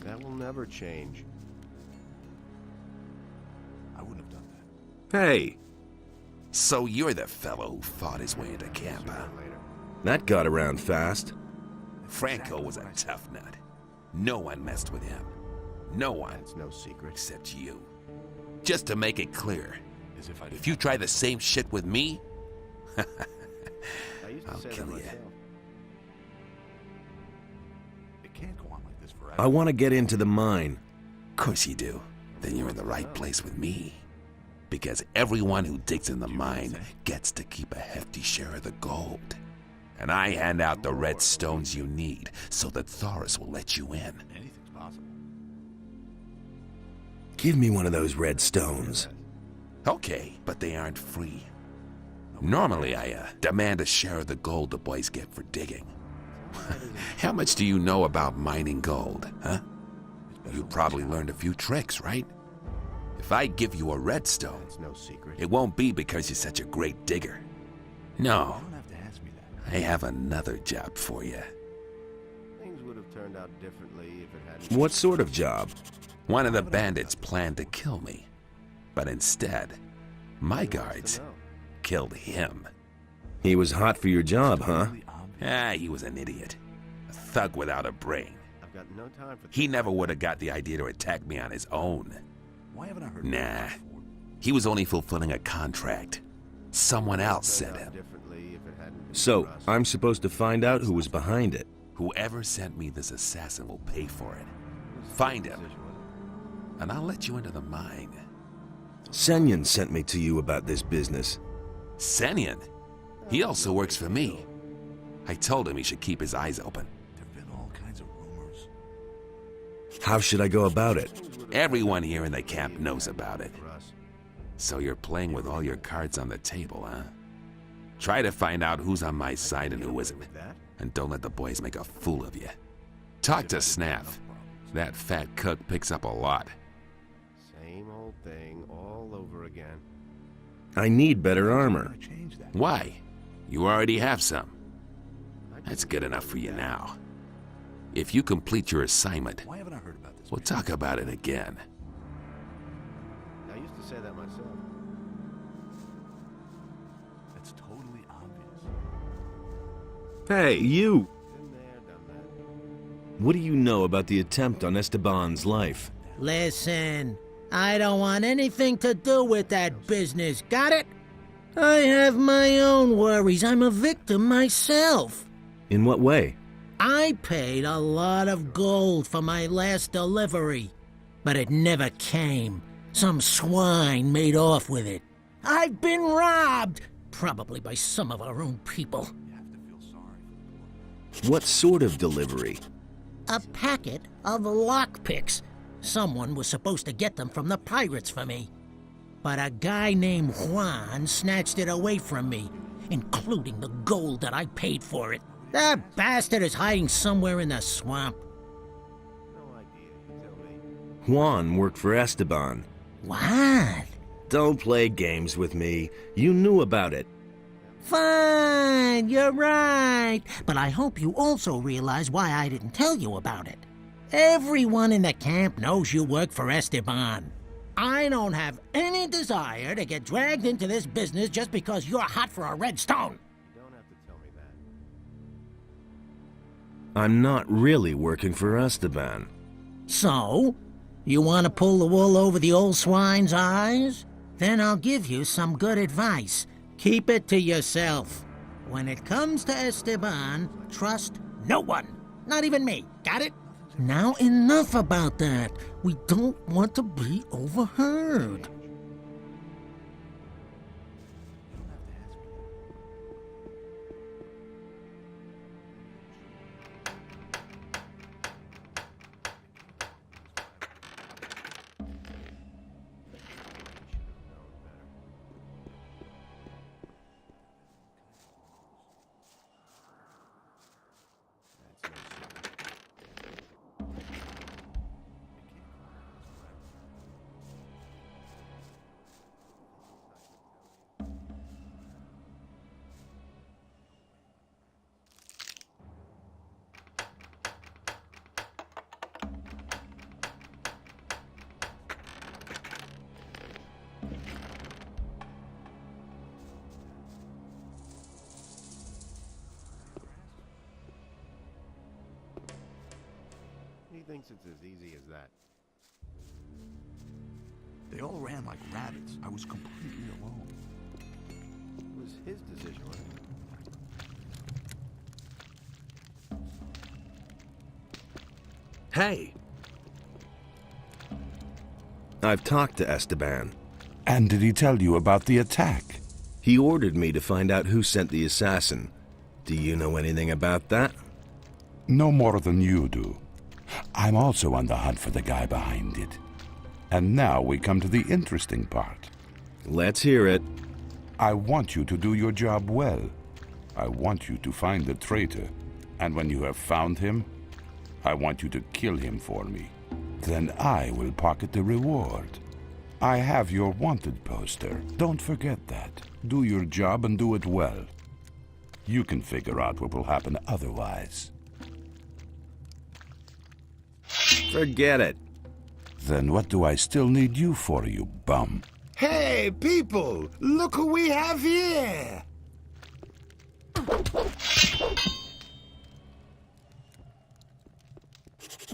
That will never change. I wouldn't have done that. Hey, So you're the fellow who fought his way into camp, huh? that got around fast. Franco was a tough nut. No one messed with him. No one, It's no secret. except you. Just to make it clear, As if I didn't if you try the same shit with me, I used to I'll say kill that ya. myself. It can't go on like this forever. I want to get into the mine. of course you do. Then you're in the right place with me. Because everyone who digs in the mine gets to keep a hefty share of the gold. And I hand out the red stones you need so that Thoris will let you in. Anything's possible. Give me one of those red stones. Okay, but they aren't free. Normally, I demand a share of the gold the boys get for digging. How much do you know about mining gold, huh? You probably learned a few tricks, right? If I give you a redstone, It's no secret. it won't be because you're such a great digger. No, You don't have to ask me that. I have another job for you. Things would have turned out differently if it hadn't. What sort of job? One of the bandits planned to kill me, but instead, my Who wants guards to know? killed him. He was hot for your job, huh? Really obvious. He was an idiot. A thug without a brain. I've got no time for. He never would have got the idea to attack me on his own. Why haven't I heard Nah. about that before? He was only fulfilling a contract. Someone else Turned sent out him. differently if it hadn't been So, for us. I'm supposed to find out who was behind it. Whoever sent me this assassin will pay for it. Find him, Decision, wasn't it? and I'll let you into the mine. Senyan sent me to you about this business. Senyan? He also works for me. I told him he should keep his eyes open. There've been all kinds of rumors. How should I go about it? Everyone here in the camp knows about it. For us. So you're playing with all your cards on the table, huh? Try to find out who's on my side and who isn't. With that? And don't let the boys make a fool of you. Talk to Snaff. That fat cook picks up a lot. Same old thing all over again. I need better armor. I changed that. Why? You already have some. I That's couldn't good give enough a for you damn. now. If you complete your assignment, Why haven't I heard about this? we'll talk about it again. I used to say that myself. That's totally obvious. Hey, you! Been there, done that. What do you know about the attempt on Esteban's life? Listen, I don't want anything to do with that business, got it? I have my own worries. I'm a victim myself. In what way? I paid a lot of gold for my last delivery, but it never came. Some swine made off with it. I've been robbed, probably by some of our own people. You have to feel sorry for the poor. What sort of delivery? A packet of lockpicks. Someone was supposed to get them from the pirates for me. But a guy named Juan snatched it away from me, including the gold that I paid for it. That bastard is hiding somewhere in the swamp. No idea, you tell me. Juan worked for Esteban. What? Don't play games with me. You knew about it. Fine, you're right. But I hope you also realize why I didn't tell you about it. Everyone in the camp knows you work for Esteban. I don't have any desire to get dragged into this business just because you're hot for a red stone. You don't have to tell me that. I'm not really working for Esteban. So, you want to pull the wool over the old swine's eyes? Then I'll give you some good advice. Keep it to yourself. When it comes to Esteban, trust no one. Not even me. Got it? Now enough about that. We don't want to be overheard. he thinks it's as easy as that. They all ran like rabbits. I was completely alone. It was his decision, wasn't it? Hey! I've talked to Esteban. And did he tell you about the attack? He ordered me to find out who sent the assassin. Do you know anything about that? No more than you do. I'm also on the hunt for the guy behind it. And now we come to the interesting part. Let's hear it. I want you to do your job well. I want you to find the traitor. And when you have found him, I want you to kill him for me. Then I will pocket the reward. I have your wanted poster. Don't forget that. Do your job and do it well. You can figure out what will happen otherwise. Forget it. Then what do I still need you for, you bum? Hey, people! Look who we have here!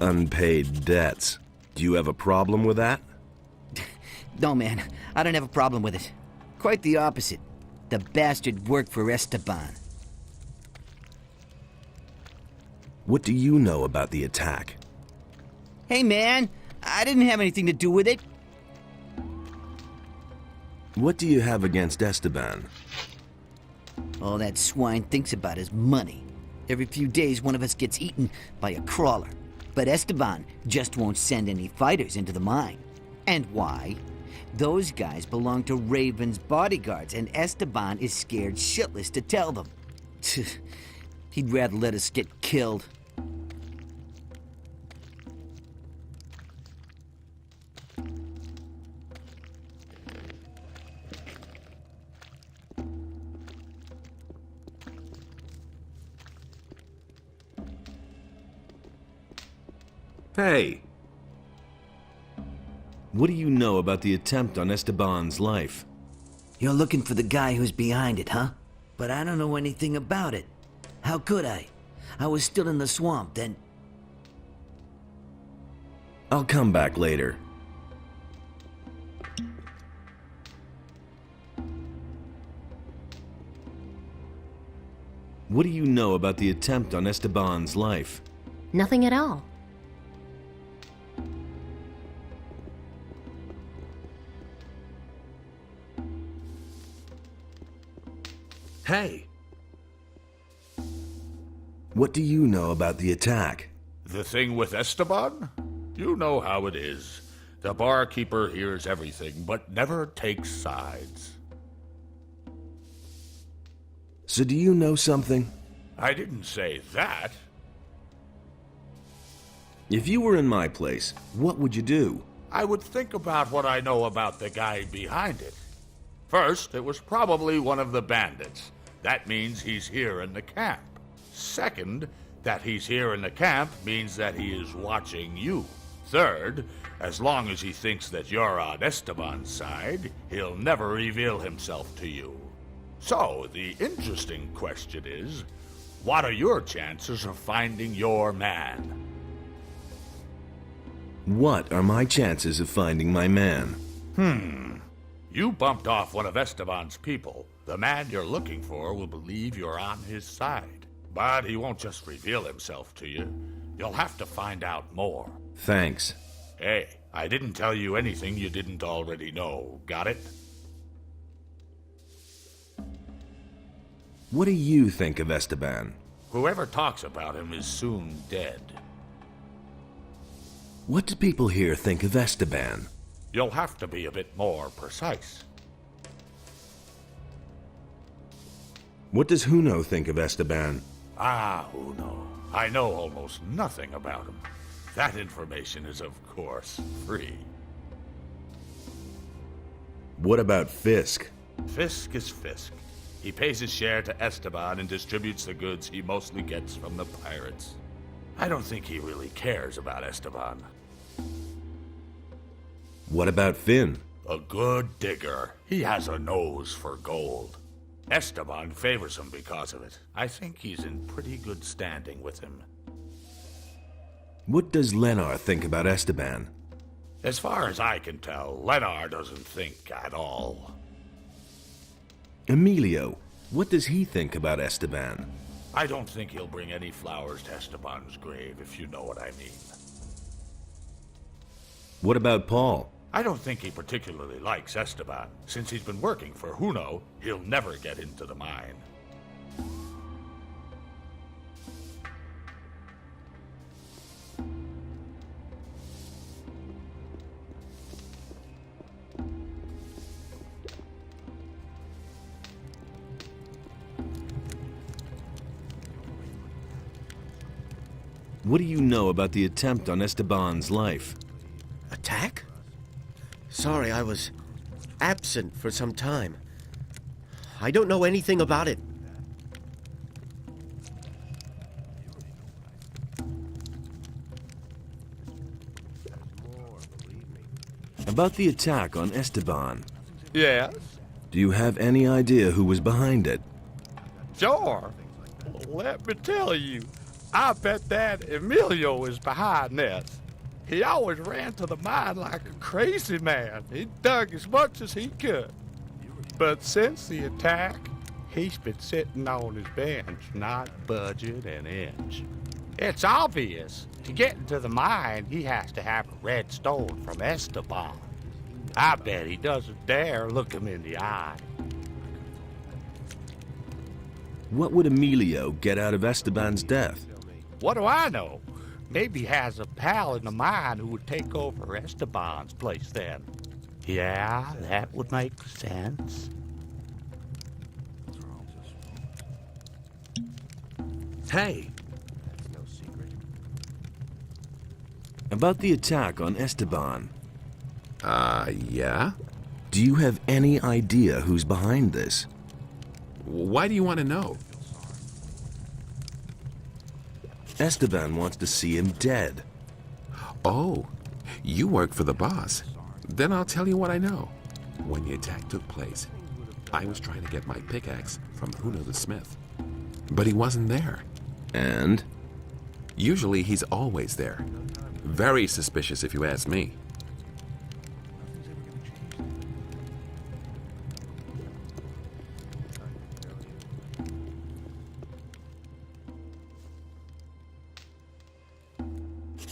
Unpaid debts. Do you have a problem with that? No, man, I don't have a problem with it. Quite the opposite. The bastard worked for Esteban. What do you know about the attack? Hey, man, I didn't have anything to do with it. What do you have against Esteban? All that swine thinks about is money. Every few days, one of us gets eaten by a crawler. But Esteban just won't send any fighters into the mine. And why? Those guys belong to Raven's bodyguards, and Esteban is scared shitless to tell them. He'd rather let us get killed. Hey! What do you know about the attempt on Esteban's life? You're looking for the guy who's behind it, huh? But I don't know anything about it. How could I? I was still in the swamp then. I'll come back later. What do you know about the attempt on Esteban's life? Nothing at all. Hey! What do you know about the attack? The thing with Esteban? You know how it is. The barkeeper hears everything, but never takes sides. So do you know something? I didn't say that. If you were in my place, what would you do? I would think about what I know about the guy behind it. First, it was probably one of the bandits. That means he's here in the camp. Second, that he's here in the camp means that he is watching you. Third, as long as he thinks that you're on Esteban's side, he'll never reveal himself to you. So, the interesting question is, what are your chances of finding your man? What are my chances of finding my man? You bumped off one of Esteban's people. The man you're looking for will believe you're on his side. But he won't just reveal himself to you. You'll have to find out more. Thanks. Hey, I didn't tell you anything you didn't already know. Got it? What do you think of Esteban? Whoever talks about him is soon dead. What do people here think of Esteban? You'll have to be a bit more precise. What does Huno think of Esteban? Uno. I know almost nothing about him. That information is, of course, free. What about Fisk? Fisk is Fisk. He pays his share to Esteban and distributes the goods he mostly gets from the pirates. I don't think he really cares about Esteban. What about Finn? A good digger. He has a nose for gold. Esteban favors him because of it. I think he's in pretty good standing with him. What does Lenar think about Esteban? As far as I can tell, Lenar doesn't think at all. Emilio, what does he think about Esteban? I don't think he'll bring any flowers to Esteban's grave, if you know what I mean. What about Paul? I don't think he particularly likes Esteban. Since he's been working for Juno, he'll never get into the mine. What do you know about the attempt on Esteban's life? Attack? Sorry, I was absent for some time. I don't know anything about it. About the attack on Esteban. Yes? Do you have any idea who was behind it? Sure. Let me tell you, I bet that Emilio is behind this. He always ran to the mine like a crazy man. He dug as much as he could. But since the attack, he's been sitting on his bench, not budging an inch. It's obvious. To get into the mine, he has to have a red stone from Esteban. I bet he doesn't dare look him in the eye. What would Emilio get out of Esteban's death? What do I know? Maybe he has a pal in the mine who would take over Esteban's place then. Yeah, that would make sense. Hey! About the attack on Esteban. Yeah? Do you have any idea who's behind this? Why do you want to know? Esteban wants to see him dead. Oh, you work for the boss. Then I'll tell you what I know. When the attack took place, I was trying to get my pickaxe from Juno the Smith. But he wasn't there. And? Usually he's always there. Very suspicious if you ask me.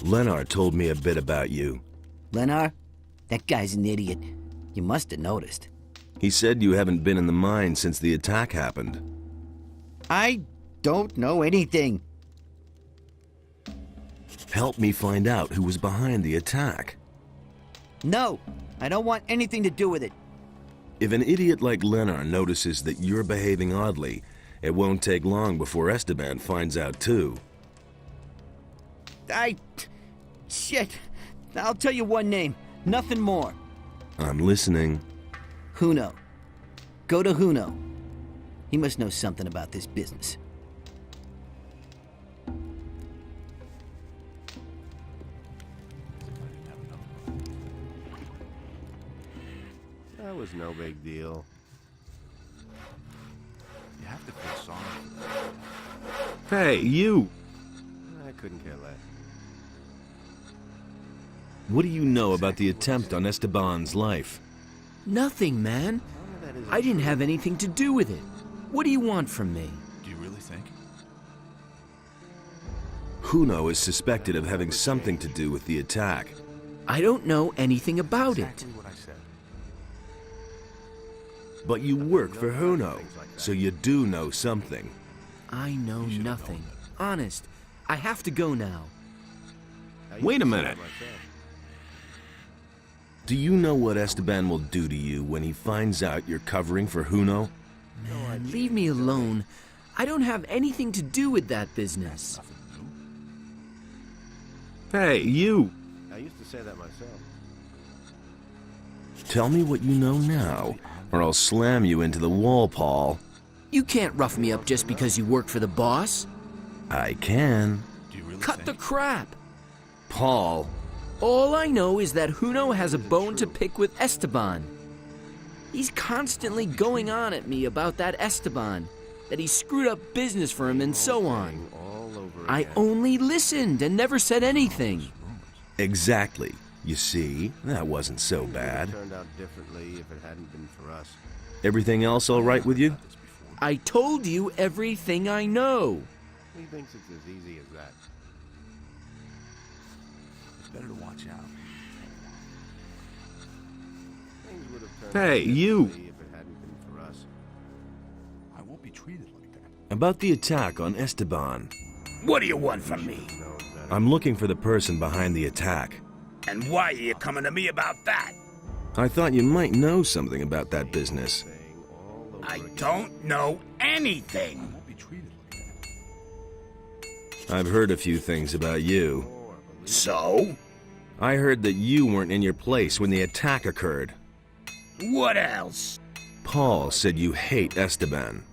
Lenar told me a bit about you. Lenar? That guy's an idiot. You must have noticed. He said you haven't been in the mine since the attack happened. I don't know anything. Help me find out who was behind the attack. No, I don't want anything to do with it. If an idiot like Lenar notices that you're behaving oddly, it won't take long before Esteban finds out too. Shit. I'll tell you one name. Nothing more. I'm listening. Juno. Go to Juno. He must know something about this business. That was no big deal. You have to feel sorry for this. Hey, you! I couldn't care less. What do you know about the attempt on Esteban's life? Nothing, man. I didn't have anything to do with it. What do you want from me? Do you really think? Juno is suspected of having something to do with the attack. I don't know anything about it. Exactly what I said. But you work for Juno, so you do know something. I know nothing. Honest, I have to go now. Wait a minute. Do you know what Esteban will do to you when he finds out you're covering for Juno? Man, leave me alone. I don't have anything to do with that business. Hey, you! I used to say that myself. Tell me what you know now, or I'll slam you into the wall, Paul. You can't rough me up just because you work for the boss. I can. Do you really Cut think? the crap! Paul. All I know is that Juno has a bone to pick with Esteban. He's constantly going on at me about that Esteban, that he screwed up business for him and so on. All over I only listened and never said anything. Exactly. You see, that wasn't so bad. Turned out differently if it hadn't been for us. Everything else all right with you? I told you everything I know. He thinks it's as easy as that. It's better to watch out. Things would have turned Hey, out you! differently if it hadn't been for us. I won't be treated like that. About the attack on Esteban. What do you want from me? I'm looking for the person behind the attack. And why are you coming to me about that? I thought you might know something about that business. I don't know anything. I won't be treated like that. I've heard a few things about you. So? I heard that you weren't in your place when the attack occurred. What else? Paul said you hate Esteban.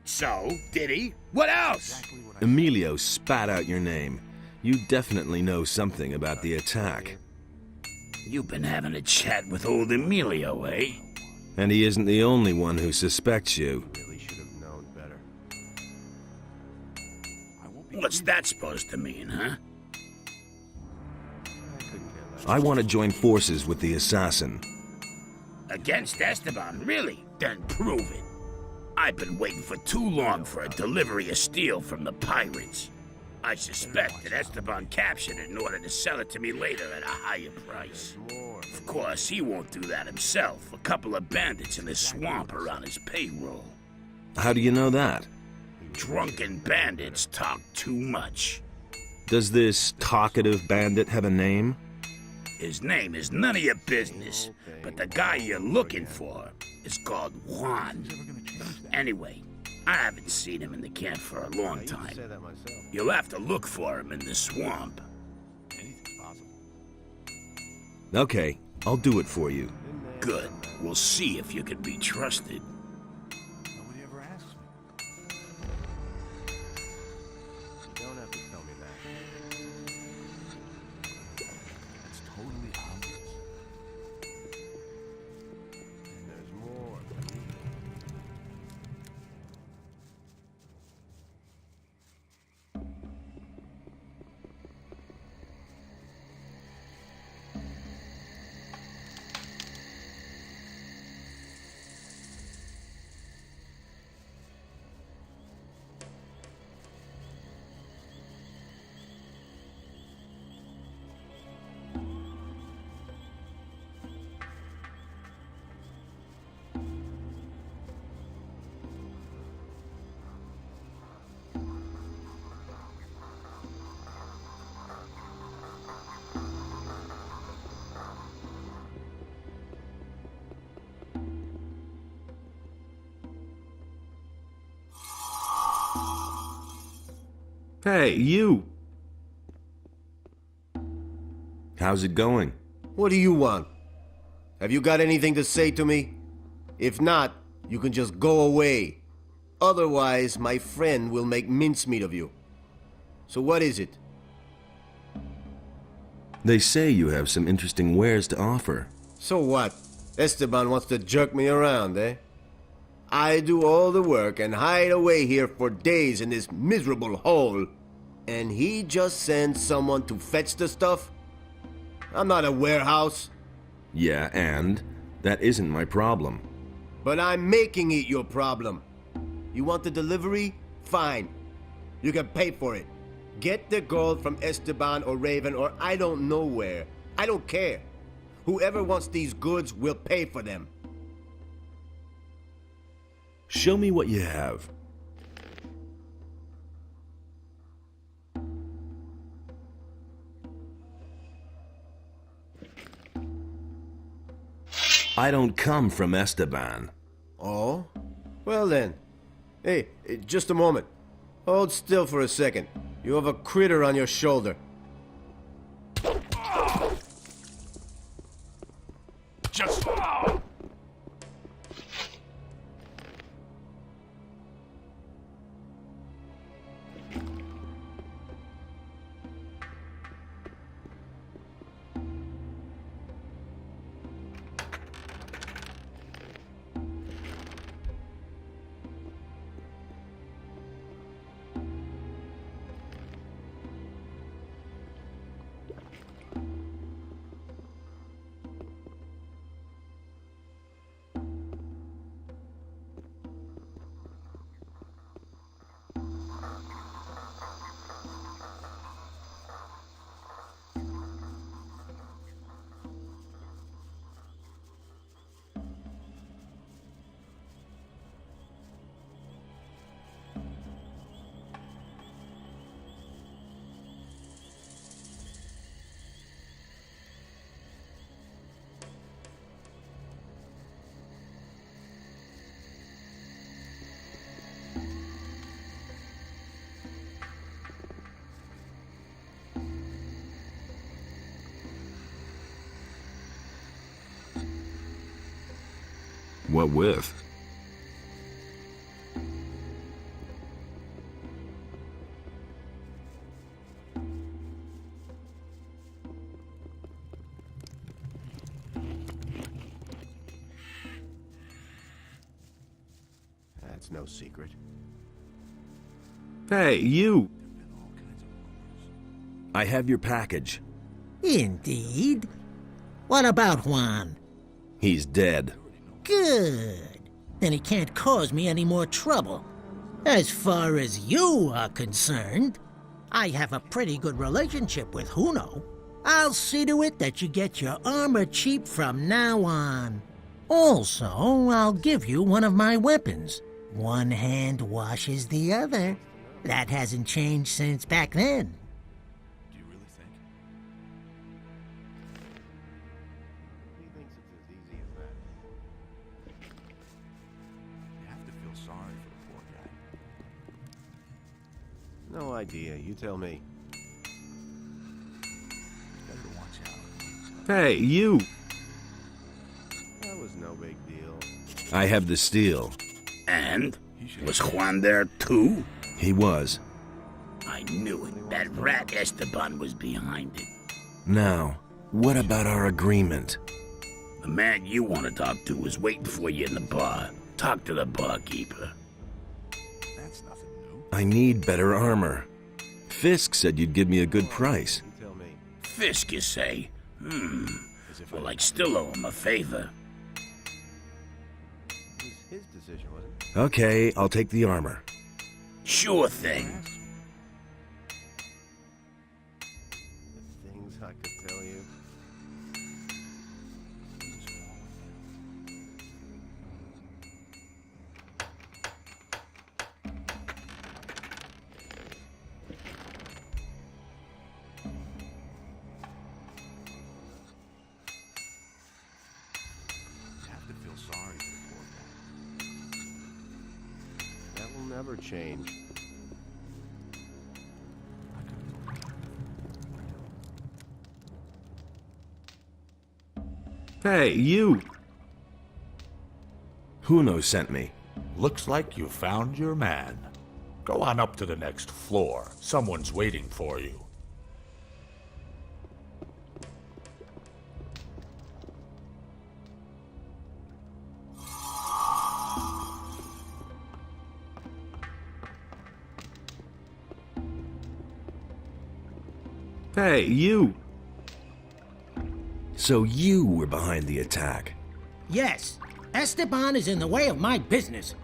So, did he? What else? Emilio spat out your name. You definitely know something about the attack. You've been having a chat with old Emilio, eh? And he isn't the only one who suspects you. Really should have known better. What's that supposed to mean, huh? I want to join forces with the assassin. Against Esteban, really? Then prove it. I've been waiting for too long for a delivery of steel from the pirates. I suspect that Esteban captured it in order to sell it to me later at a higher price. Of course, he won't do that himself. A couple of bandits in the swamp are on his payroll. How do you know that? Drunken bandits talk too much. Does this talkative bandit have a name? His name is none of your business, but the guy you're looking for is called Juan. Anyway, I haven't seen him in the camp for a long time. You'll have to look for him in the swamp. Okay, I'll do it for you. Good. We'll see if you can be trusted. Nobody ever asks me. You don't have to tell me that. It's totally obvious. And there's more. Hey, you! How's it going? What do you want? Have you got anything to say to me? If not, you can just go away. Otherwise, my friend will make mincemeat of you. So what is it? They say you have some interesting wares to offer. So what? Esteban wants to jerk me around, eh? I do all the work and hide away here for days in this miserable hole. And he just sends someone to fetch the stuff? I'm not a warehouse. Yeah, and that isn't my problem. But I'm making it your problem. You want the delivery? Fine. You can pay for it. Get the gold from Esteban or Raven or I don't know where. I don't care. Whoever wants these goods will pay for them. Show me what you have. I don't come from Esteban. Oh? Well then. Hey, just a moment. Hold still for a second. You have a critter on your shoulder. Just... What with? That's no secret. Hey, you! I have your package. Indeed. What about Juan? He's dead. Good. Then he can't cause me any more trouble. As far as you are concerned, I have a pretty good relationship with Juno. I'll see to it that you get your armor cheap from now on. Also, I'll give you one of my weapons. One hand washes the other. That hasn't changed since back then. Do you really think? He thinks it's as easy as that. You have to feel sorry for the poor guy. No idea. You tell me. Better to watch out. Hey, you! That was no big deal. I have the steel. And? Was Juan there too? He was. I knew it. That rat Esteban was behind it. Now, what about our agreement? The man you want to talk to was waiting for you in the bar. Talk to the barkeeper. That's nothing new. I need better armor. Fisk said you'd give me a good price. You tell me. Fisk, you say? Well, I still owe him a favor. It was his decision, wasn't it? Okay, I'll take the armor. Sure thing. The things I could tell you. You have to feel sorry for the poor guy. That will never change. Hey, you! Juno sent me. Looks like you found your man. Go on up to the next floor. Someone's waiting for you. Hey, you! So you were behind the attack. Yes, Esteban is in the way of my business.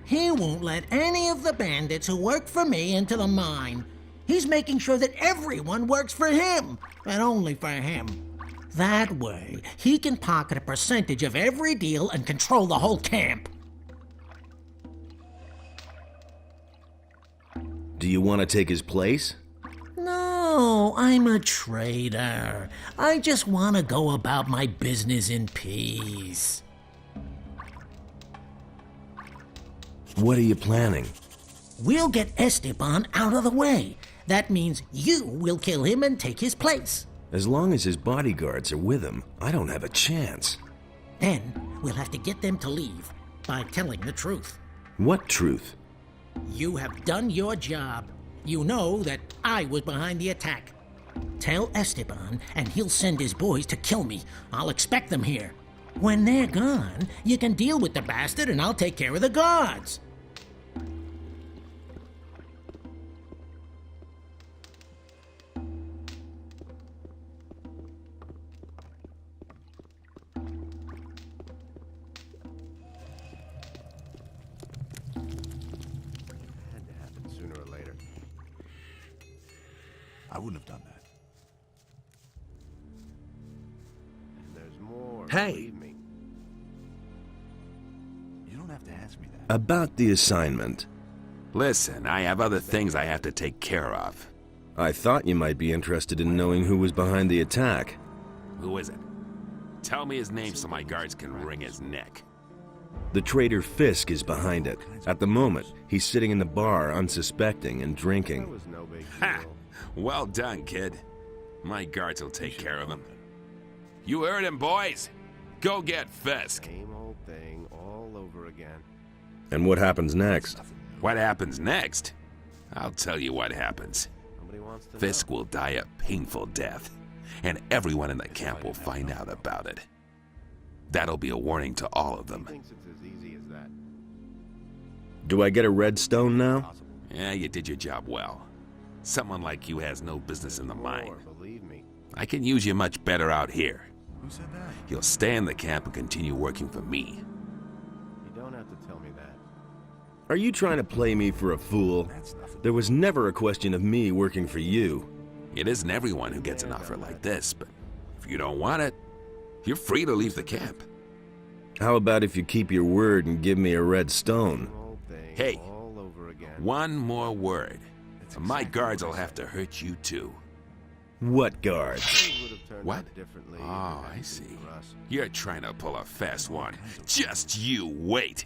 He won't let any of the bandits who work for me into the mine. He's making sure that everyone works for him, and only for him. That way, he can pocket a percentage of every deal and control the whole camp. Do you want to take his place? No, I'm a trader. I just want to go about my business in peace. What are you planning? We'll get Esteban out of the way. That means you will kill him and take his place. As long as his bodyguards are with him, I don't have a chance. Then we'll have to get them to leave by telling the truth. What truth? You have done your job. You know that I was behind the attack. Tell Esteban, and he'll send his boys to kill me. I'll expect them here. When they're gone, you can deal with the bastard, and I'll take care of the guards. Had to happen sooner or later. I wouldn't have done that. And there's more. Hey. Believe me. You don't have to ask me that. About the assignment. Listen, I have other things I have to take care of. I thought you might be interested in knowing who was behind the attack. Who is it? Tell me his name so my guards can wring his neck. The traitor Fisk is behind it. At the moment, he's sitting in the bar unsuspecting and That drinking. was no big Ha! deal. Well done, kid. My guards will take care of him. You heard him, boys. Go get Fisk. Same old thing all And what happens next? What happens next? I'll tell you what happens. Fisk will die a painful death, and everyone in the camp will find out about it. That'll be a warning to all of them. Do I get a red stone now? Yeah, you did your job well. Someone like you has no business in the mine. I can use you much better out here. Who said that? You'll stay in the camp and continue working for me. You don't have to tell me that. Are you trying to play me for a fool? There was never a question of me working for you. It isn't everyone who gets an offer like this, but if you don't want it, you're free to leave the camp. How about if you keep your word and give me a red stone? Hey, one more word. My guards will have to hurt you too. What guards? What? Oh, I see. You're trying to pull a fast one. Just you wait.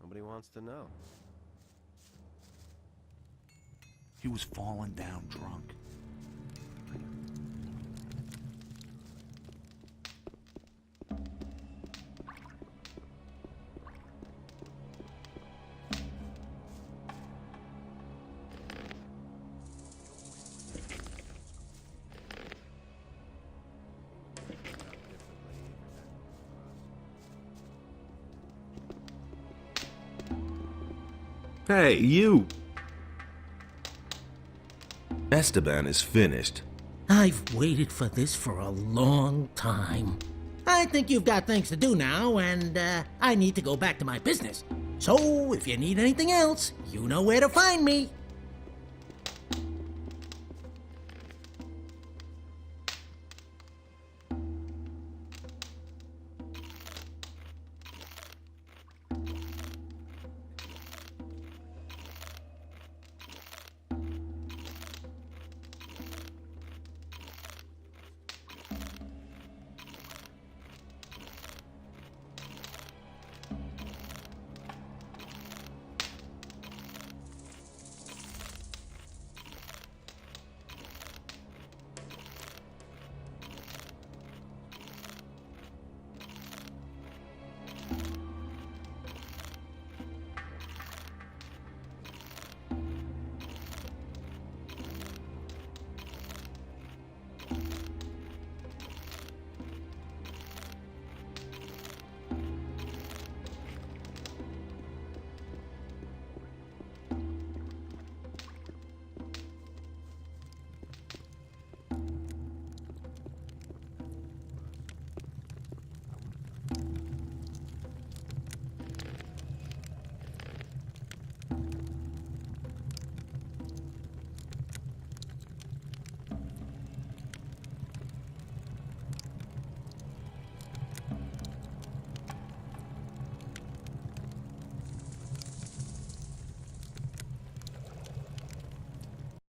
Nobody wants to know. He was falling down drunk. Hey, you! Esteban is finished. I've waited for this for a long time. I think you've got things to do now, and I need to go back to my business. So, if you need anything else, you know where to find me.